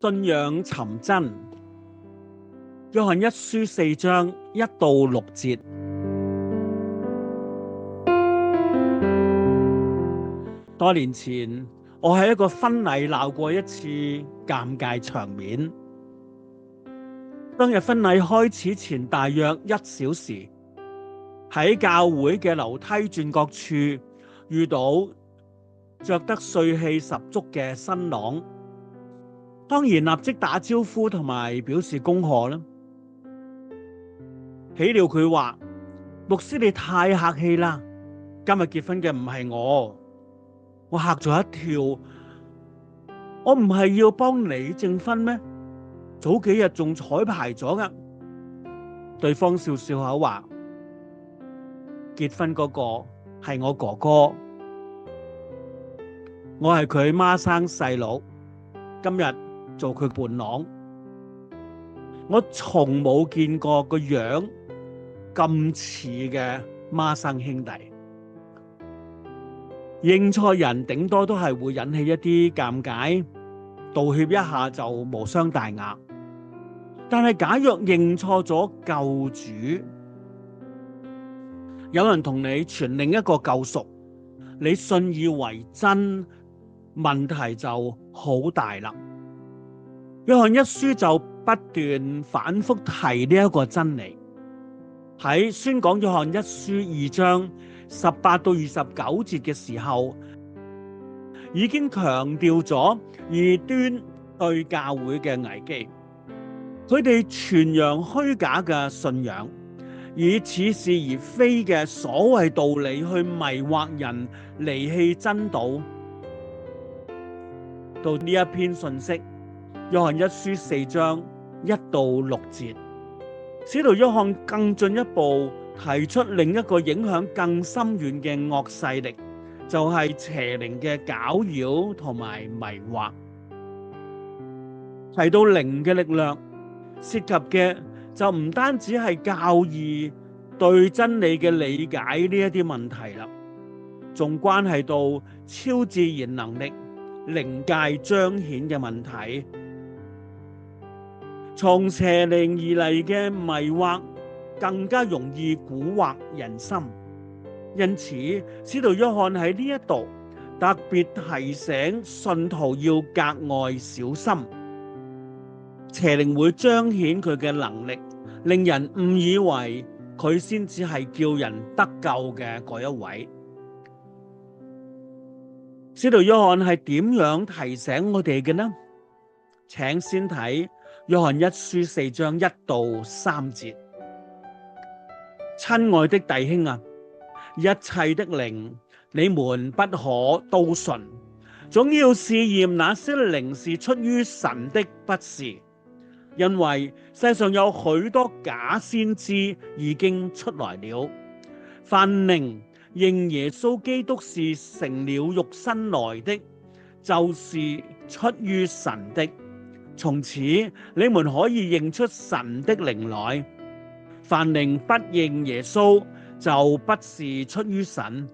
信仰尋真，約翰一書4章1到6節。多年前，我喺一個婚禮鬧過一次尷尬場面。當日婚禮開始前大約1小時，喺教會嘅樓梯轉角處遇到着得帥氣十足嘅新郎，當然立即打招呼同埋表示恭賀啦。豈料佢話：牧師，你太客氣啦，今日結婚嘅唔係我。我嚇咗一跳，我唔係要幫你證婚咩？早幾日仲彩排咗㗎。對方笑笑口話：結婚嗰個係我哥哥，我係佢孖生細佬，今日做佢伴郎。我從冇見過個樣咁似嘅孖生兄弟。認錯人頂多都係會引起一啲尷尬，道歉一下就無傷大雅。但係假若認錯咗救主，有人同你傳另一個救贖，你信以為真，問題就好大啦。約翰一書就不斷反覆提呢一個真理，喺宣講約翰一書2章18到29節嘅時候，已經強調咗異端對教會嘅危機。佢哋傳揚虛假嘅信仰，以似是而非嘅所謂道理去迷惑人，離棄真道。到呢一篇信息，約翰一書4章1到6節，使徒約翰更進一步提出另一個影響更深遠嘅惡勢力，就係邪靈嘅攪擾同埋迷惑。提到靈嘅力量，涉及嘅就唔單止係教義對真理嘅理解呢一啲問題啦，仲關係到超自然能力、靈界彰顯嘅問題。從邪靈而嚟嘅迷惑更加容易蠱惑人心，因此使徒約翰喺呢一度特別提醒信徒要格外小心。邪靈會彰顯佢嘅能力，令人誤以為佢先至係叫人得救嘅嗰一位。使徒約翰係點樣提醒我哋嘅呢？請先睇約翰一書4章1到3節。親愛的弟兄啊，一切的靈你們不可都信，總要試驗那些靈是出於神的，不是。因為世上有許多假先知已經出來了。凡靈認耶穌基督是成了肉身來的，就是出於神的。從此你們可以認出神的靈來。凡靈不認耶穌，就不是出於神。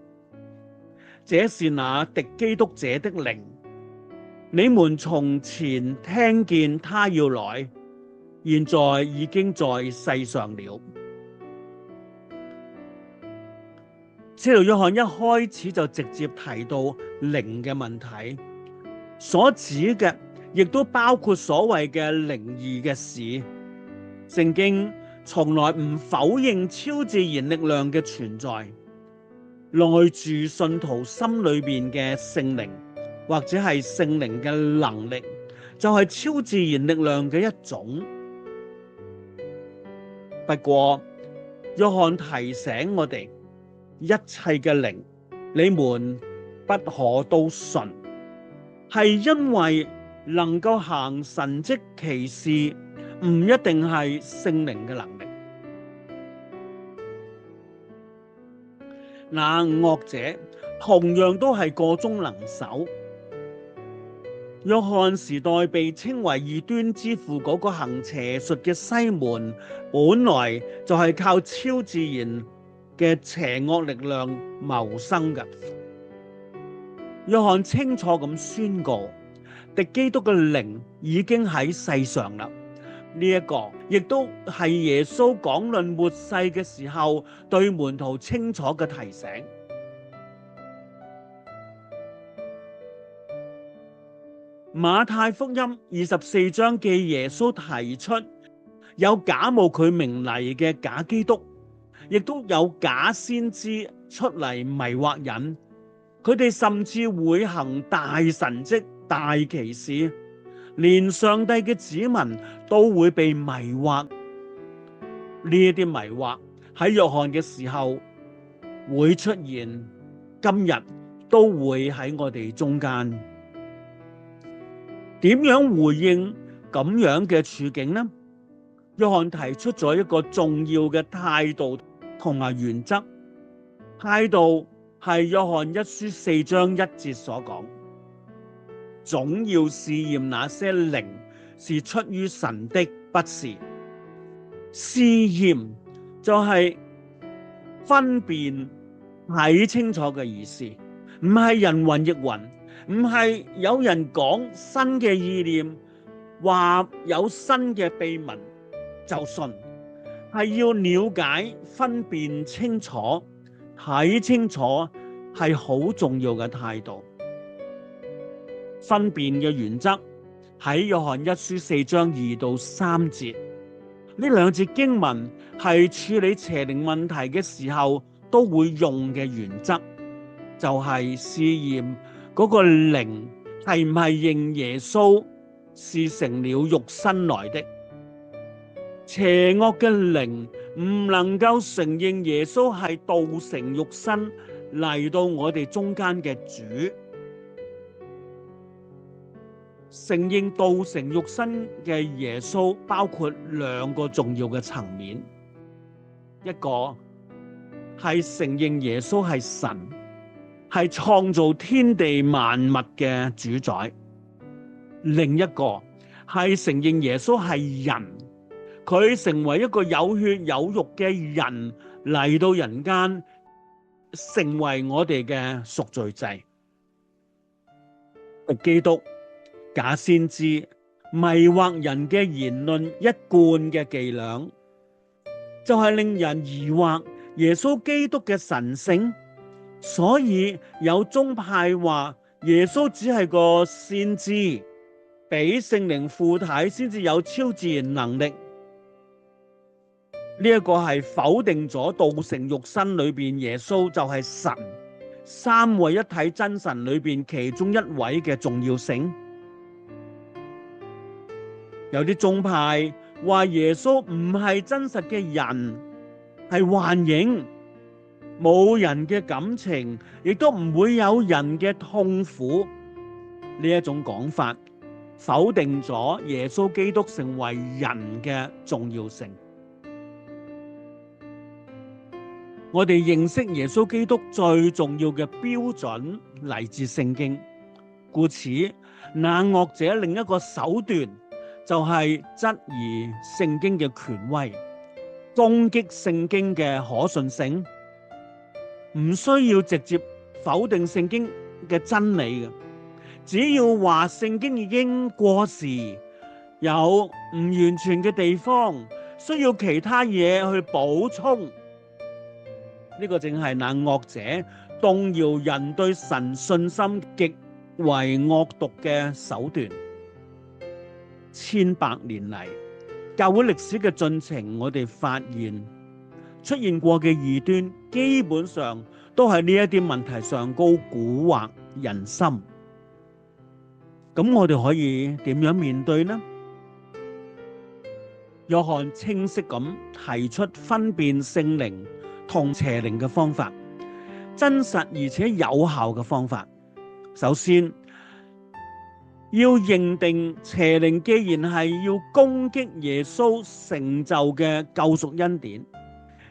這是那敵基督者的靈。你們從前聽見他要來，現在已經在世上了。使徒約翰一開始就直接提到靈嘅問題，所指嘅亦都包括所謂嘅靈異嘅事。聖經從來唔否認超自然力量嘅存在，內住信徒心裏邊嘅聖靈或者係聖靈嘅能力，就係超自然力量嘅一種。不過，約翰提醒我哋，一切嘅靈，你們不可都信，係因為能夠行神蹟奇事，唔一定係聖靈嘅能力。那惡者同樣都係個中能手。約翰時代被稱為異端之父嗰個行邪術嘅西門，本來就係靠超自然嘅邪惡力量謀生嘅。約翰清楚咁宣告，敵基督嘅靈已經喺世上啦。呢一個亦都係耶穌講論末世嘅時候對門徒清楚嘅提醒。馬太福音24章記耶穌提出有假冒佢名嚟嘅假基督，亦都有假先知出嚟迷惑人，佢哋甚至會行大神蹟、大奇事，連上帝嘅子民都會被迷惑。呢一啲迷惑喺約翰嘅時候會出現，今日都會喺我哋中間。點樣回應咁樣嘅處境呢？約翰提出咗一個重要嘅態度同埋原則。態度係約翰一書4章1節所講，總要試驗那些靈是出於神的，不是。試驗就係分辨睇清楚嘅意思，唔係人云亦云。唔係有人講新嘅意念，話有新嘅秘密就信，係要了解、分辨清楚、睇清楚，係好重要嘅態度。分辨嘅原則喺約翰一書4章2到3節，呢兩節經文係處理邪靈問題嘅時候都會用嘅原則，就係試驗嗰個靈係唔係認耶穌是成了肉身來的。邪惡嘅靈唔能夠承認耶穌係道成肉身嚟到我哋中間嘅主。承認道成肉身嘅耶穌包括兩個重要嘅層面，一個係承認耶穌係神，係創造天地萬物嘅主宰；另一個係承認耶穌係人，佢成為一個有血有肉嘅人嚟到人間，成為我哋嘅贖罪祭。基督、假先知、迷惑人嘅言論一貫嘅伎倆，就係令人疑惑耶穌基督嘅神性。所以有宗派話耶穌只係個先知，俾聖靈附體先至有超自然能力。呢一個係否定咗道成肉身裏邊耶穌就係神，三位一體真神裏邊其中一位嘅重要性。有啲宗派話耶穌唔係真實嘅人，係幻影。冇人嘅感情，亦都唔會有人嘅痛苦。呢一種講法否定咗耶穌基督成為人嘅重要性。我哋認識耶穌基督最重要嘅標準嚟自聖經，故此那惡者另一個手段就係質疑聖經嘅權威，攻擊聖經嘅可信性。唔需要直接否定聖經嘅真理嘅，只要話聖經已經過時，有唔完全嘅地方，需要其他嘢去補充。呢個正係那惡者動搖人對神信心極為惡毒嘅手段。千百年嚟，教會歷史嘅進程，我哋發現出現過嘅異端，基本上都係呢一啲問題上高蠱惑人心。咁我哋可以點樣面對呢？約翰清晰咁提出分辨聖靈同邪靈嘅方法，真實而且有效嘅方法。首先，要認定邪靈既然係要攻擊耶穌成就嘅救贖恩典，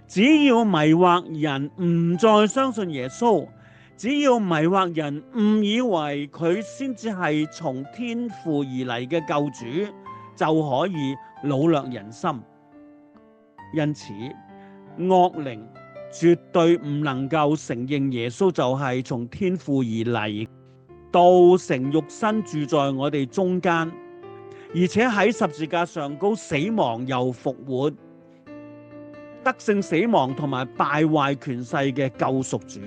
只要迷惑人唔再相信耶穌，只要迷惑人誤以為佢先至係從天父而嚟嘅救主，就可以擄掠人心。因此，惡靈絕對唔能夠承認耶穌就係從天父而嚟。道成肉身住在我哋中間，而且喺十字架上高死亡又復活，得勝死亡同埋敗壞權勢嘅救贖主。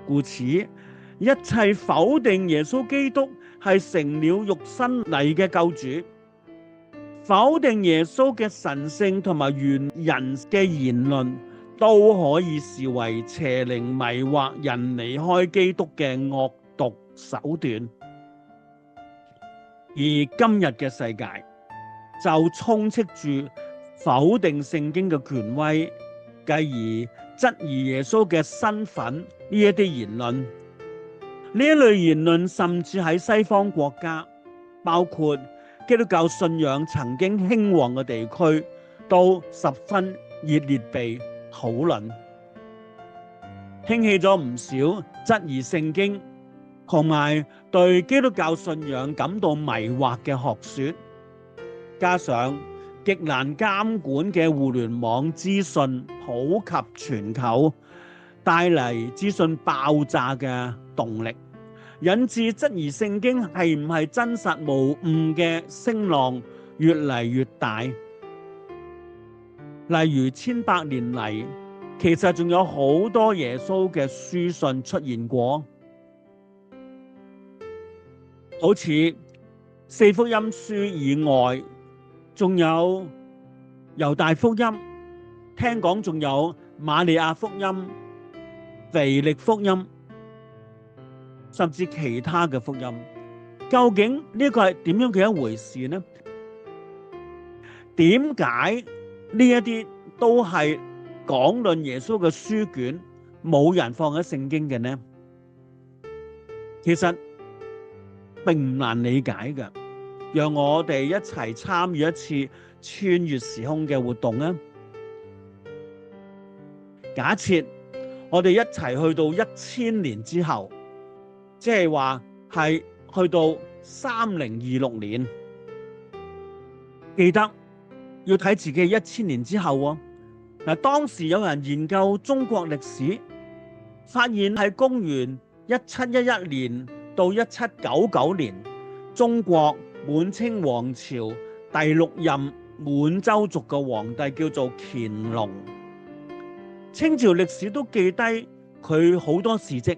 故此，一切否定耶穌基督係成了肉身嚟嘅救主，否定耶穌嘅神聖同埋原人嘅言論，都可以視為邪靈迷惑人離開基督嘅惡毒手段。而今日嘅世界就充斥住否定聖經嘅權威，繼而質疑耶穌嘅身份呢一啲言論。呢一類言論甚至喺西方國家，包括基督教信仰曾經興旺嘅地區，都十分熱烈被討論，興起咗唔少質疑聖經同埋對基督教信仰感到迷惑嘅學說，加上極難監管嘅互聯網資訊普及全球，帶嚟資訊爆炸嘅動力，引致質疑聖經係唔係真實無誤嘅聲浪越嚟越大。例如千百年嚟，其實仲有好多耶穌嘅書信出現過，好似四福音書以外，仲有猶大福音，聽講仲有瑪利亞福音、腓力福音，甚至其他嘅福音。究竟呢個係點樣嘅一回事呢？點解呢一啲都係講論耶穌嘅書卷，冇人放喺聖經嘅呢？其實並唔難理解嘅。讓我哋一齊參與一次穿越時空嘅活動啊！假設我哋一齊去到1000年之後，即係話係去到3026年，記得要睇自己1000年之後喎。嗱，當時有人研究中國歷史，發現喺公元1711年到1799年，中國滿清王朝第6任滿洲族嘅皇帝叫做乾隆。清朝歷史都記低佢好多事蹟，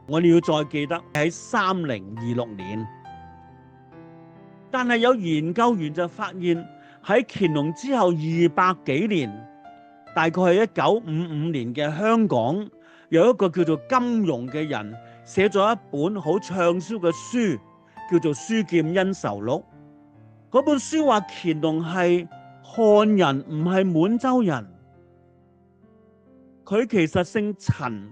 我哋要再記得喺3026年。但係有研究員就發現喺乾隆之後200幾年，大概係1955年嘅香港，有一個叫做金庸嘅人寫咗一本好暢銷嘅書，叫做《書劍恩仇錄》。嗰本書話乾隆係漢人，唔係滿洲人。佢其實姓陳，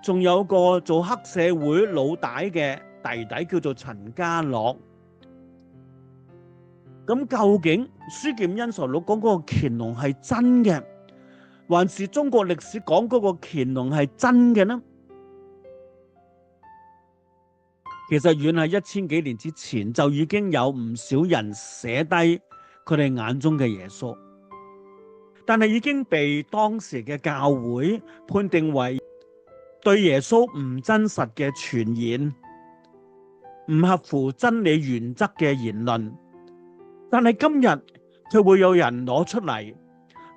仲有個做黑社會老大嘅弟弟叫做陳家樂。咁究竟《書劍恩仇錄》講嗰個乾隆係真嘅，還是中國歷史講嗰個乾隆係真嘅呢？其實遠喺1000幾年之前就已經有唔少人寫低佢哋眼中嘅耶穌，但係已經被當時嘅教會判定為對耶穌唔真實嘅傳言，唔合乎真理原則嘅言論。但係今日佢會有人攞出嚟，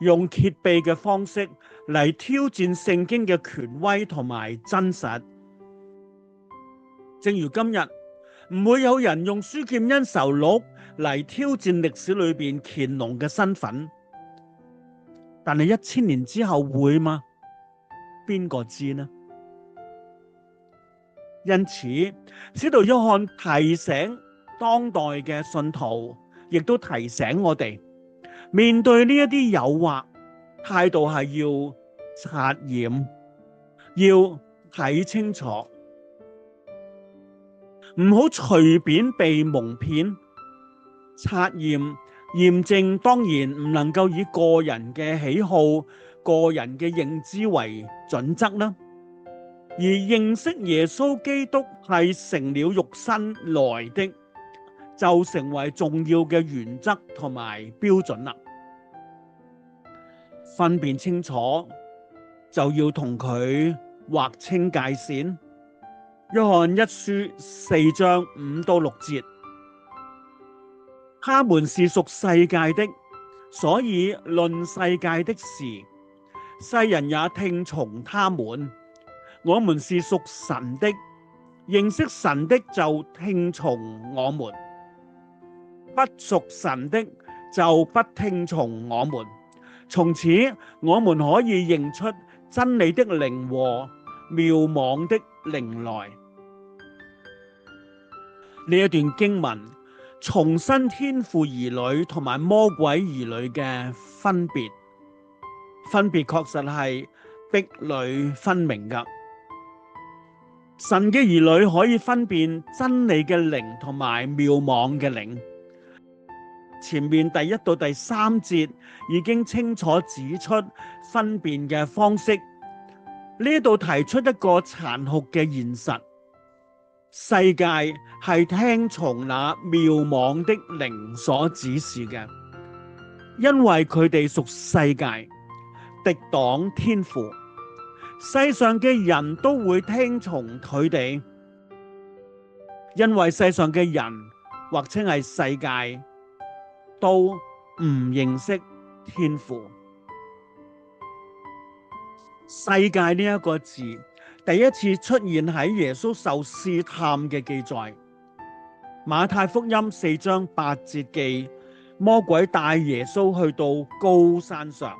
用揭秘嘅方式嚟挑戰聖經嘅權威同埋真實。正如今日唔會有人用《書劍恩仇錄》嚟挑戰歷史裏邊乾隆嘅身份，但係1000年之後會嗎？邊個知呢？因此，使徒約翰提醒當代嘅信徒，亦都提醒我哋，面對呢一啲誘惑，態度係要察驗，要睇清楚，唔好隨便被蒙騙。察驗驗證當然唔能夠以個人嘅喜好、個人嘅認知為準則啦，而認識耶穌基督係成了肉身來的，就成為重要嘅原則同埋標準啦。分辨清楚就要同佢劃清界線。約翰一書4章5到6節，他們是屬世界的，所以論世界的事，世人也聽從他們。我們是屬神的，認識神的就聽從我們，不屬神的就不聽從我們。從此我們可以認出真理的靈和謬妄的靈來。呢一段經文重申天父兒女同埋魔鬼兒女嘅分別確實係壁壘分明㗎。神嘅兒女可以分辨真理嘅靈同埋謬妄嘅靈。前面第1到第3節已經清楚指出分辨嘅方式，呢度提出一個殘酷嘅現實：世界係聽從那謬妄的靈所指示嘅，因為佢哋屬世界，敵擋天父。世上嘅人都會聽從佢哋，因為世上嘅人或稱係世界都唔認識天父。世界呢一個字第一次出現喺耶穌受試探嘅記載，馬太福音4章8節記，魔鬼帶耶穌去到高山上，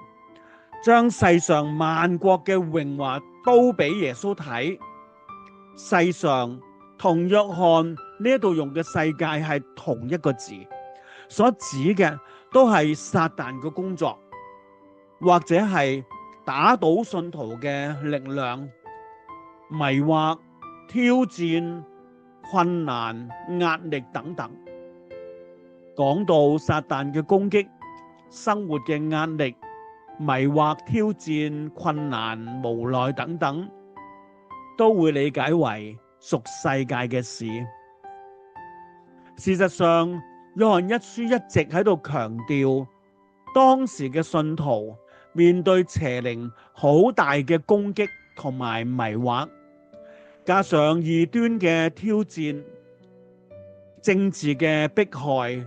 將世上萬國嘅榮華都俾耶穌睇。世上同約翰呢一度用嘅世界係同一個字，所指嘅都係撒旦嘅工作，或者係打倒信徒嘅力量、迷惑、挑戰、困難、壓力等等。講到撒旦嘅攻擊、生活嘅壓力、迷惑、挑戰、困難、無奈等等，都會理解為屬世界嘅事。事實上，約翰一書一直喺度強調，當時嘅信徒面對邪靈好大嘅攻擊同埋迷惑，加上異端嘅挑戰、政治嘅迫害。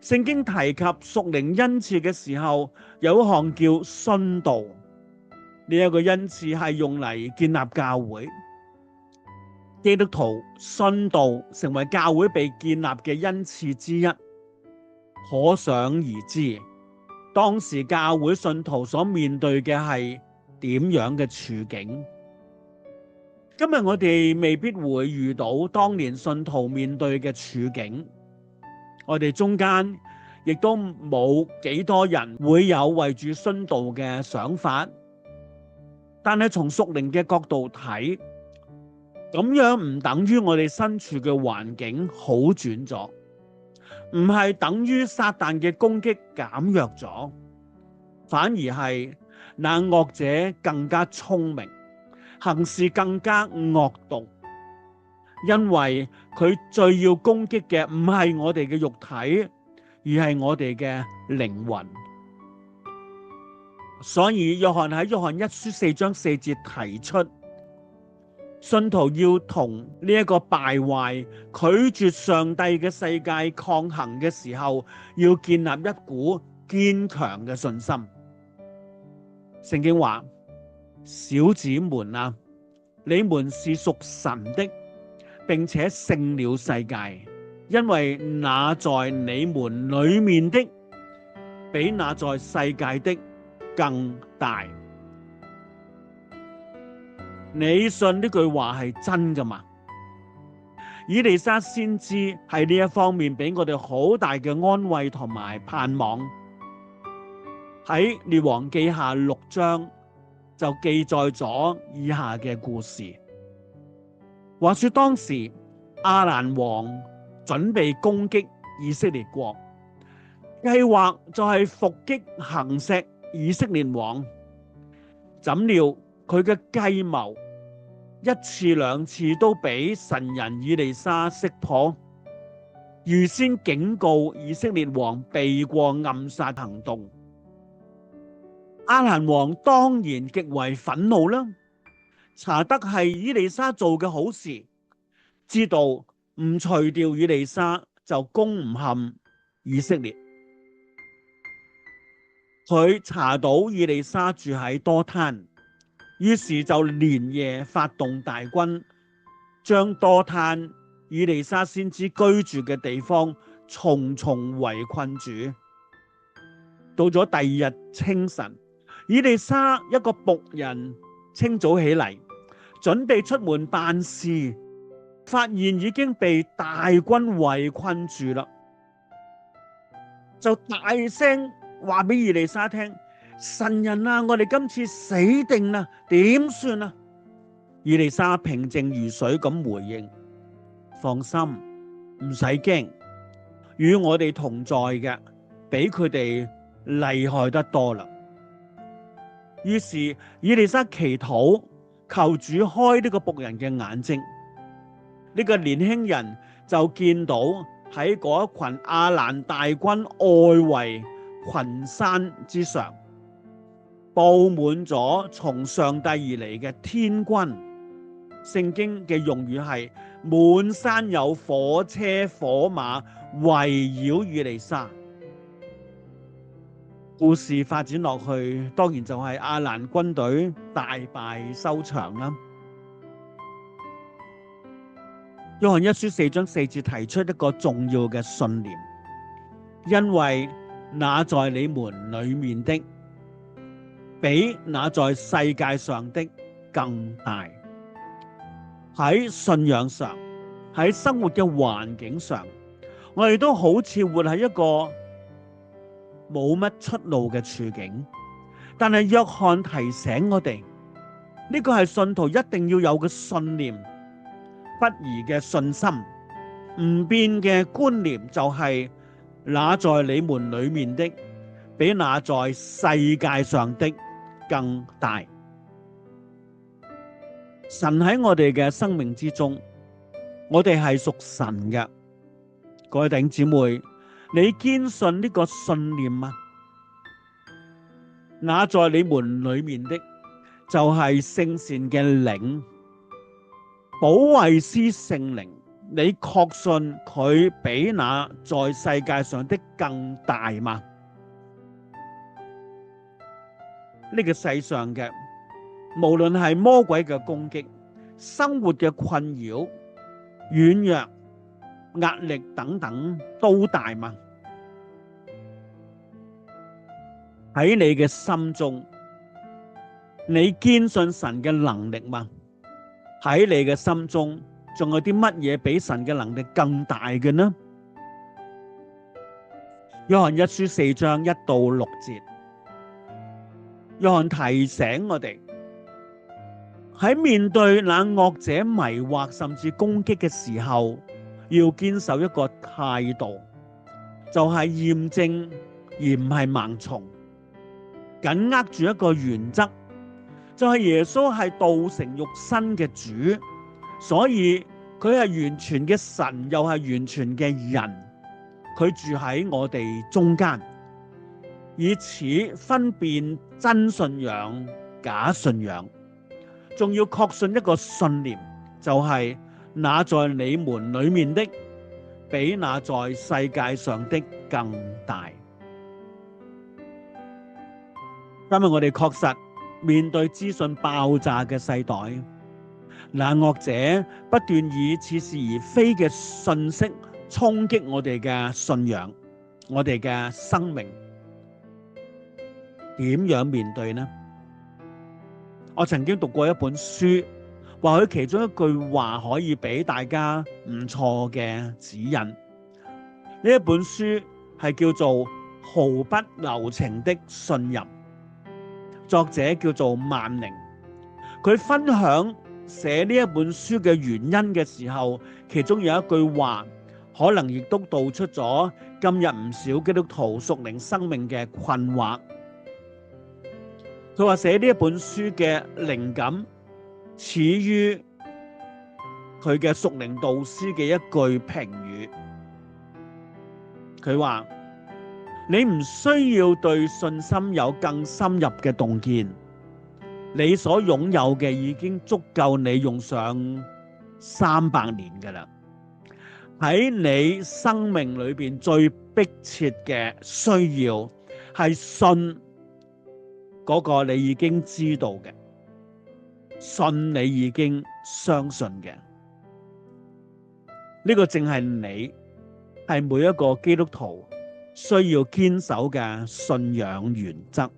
聖經提及屬靈恩賜嘅時候，有一項叫殉道，呢一個恩賜係用嚟建立教會。基督徒殉道成為教會被建立嘅恩賜之一，可想而知，當時教會信徒所面對嘅係點樣嘅處境。今日我哋未必會遇到當年信徒面對嘅處境。我哋中間亦都冇幾多人會有為主殉道嘅想法，但係從屬靈嘅角度睇，咁樣唔等於我哋身處嘅環境好轉咗，唔係等於撒旦嘅攻擊減弱咗，反而係那惡者更加聰明，行事更加惡毒。因為佢最要攻擊嘅唔係我哋嘅肉體，而係我哋嘅靈魂。所以約翰喺約翰一書4章4節提出，信徒要同呢一個敗壞、拒絕上帝嘅世界抗衡嘅時候，要建立一股堅強嘅信心。聖經話：小子們啊，你們是屬神的，並且勝了世界，因為那在你們裏面的，比那在世界的更大。你信呢句話係真㗎嘛？以利沙先知喺呢一方面俾我哋好大嘅安慰同埋盼望。喺列王記下6章就記載咗以下嘅故事。話說當時亞蘭王準備攻擊以色列國，計劃就係伏擊行石以色列王。怎料佢嘅計謀一次兩次都俾神人以利沙識破，預先警告以色列王避過暗殺行動。亞蘭王當然極為憤怒啦。查得係以利沙做嘅好事，知道唔除掉以利沙就攻唔陷以色列。佢查到以利沙住喺多攤，於是就連夜發動大軍，將多攤以利沙先知居住嘅地方重重圍困住。到咗第二日清晨，以利沙一個僕人清早起嚟，準備出門辦事，發現已經被大軍圍困住啦，就大聲話俾以利沙聽：神人啊，我哋今次死定啦，點算啊？以利沙平靜如水咁回應：放心，唔使驚，與我哋同在嘅比佢哋厲害得多啦。於是以利沙祈禱，求主開呢個僕人嘅眼睛。呢個年輕人就見到喺嗰一群亞蘭大軍外圍群山之上，佈滿咗從上帝而嚟嘅天軍。聖經嘅用語係滿山有火車火馬圍繞以利沙。故事發展落去，當然就係亞蘭軍隊大敗收場啦。約翰一書4章4節提出一個重要嘅信念，因為那在你們裏面的，比那在世界上的更大。喺信仰上，喺生活嘅環境上，我哋都好似活喺一個冇乜出路嘅處境。但係約翰提醒我哋，呢個係信徒一定要有嘅信念，不移嘅信心，唔變嘅觀念，就係那在你們裏面的，比那在世界上的更大。神喺我哋嘅生命之中，我哋係屬神嘅。各位弟兄姊妹，你堅信呢個信念嗎？那在你們裏面的，就係聖善嘅靈，保惠師聖靈。你確信佢比那在世界上的更大嗎？呢個世上嘅，無論係魔鬼嘅攻擊、生活嘅困擾、軟弱、壓力等等，都大嗎？喺你嘅心中，你堅信神嘅能力嗎？喺你嘅心中，仲有啲乜嘢比神嘅能力更大嘅呢？約翰一書4章1到6節，約翰提醒我哋，喺面對那惡者迷惑甚至攻擊嘅時候，要堅守一個態度，就係驗證而唔係盲從，緊握住一個原則，就係耶穌係道成肉身嘅主，所以佢係完全嘅神，又係完全嘅人，佢住喺我哋中間，以此分辨真信仰、假信仰。仲要確信一個信念，就係那在你們裏面的，比那在世界上的更大。今日我哋確實面對資訊爆炸嘅世代，那惡者不斷以似是而非嘅信息衝擊我哋嘅信仰，我哋嘅生命，點樣面對呢？我曾經讀過一本書，或許其中一句話可以俾大家唔錯嘅指引。呢一本書係叫做《毫不留情的信任》，作者叫做萬寧。佢分享寫呢一本書嘅原因嘅時候，其中有一句話，可能亦都道出咗今日唔少基督徒屬靈生命嘅困惑。佢話寫呢一本書嘅靈感始於佢嘅屬靈導師嘅一句評語。佢話：你唔需要對信心有更深入嘅洞見，你所擁有嘅已經足夠你用上300年㗎喇。喺你生命裏邊最迫切嘅需要係信嗰個你已經知道嘅，信你已經相信嘅。呢個正係你係每一個基督徒需要堅守嘅信仰原則。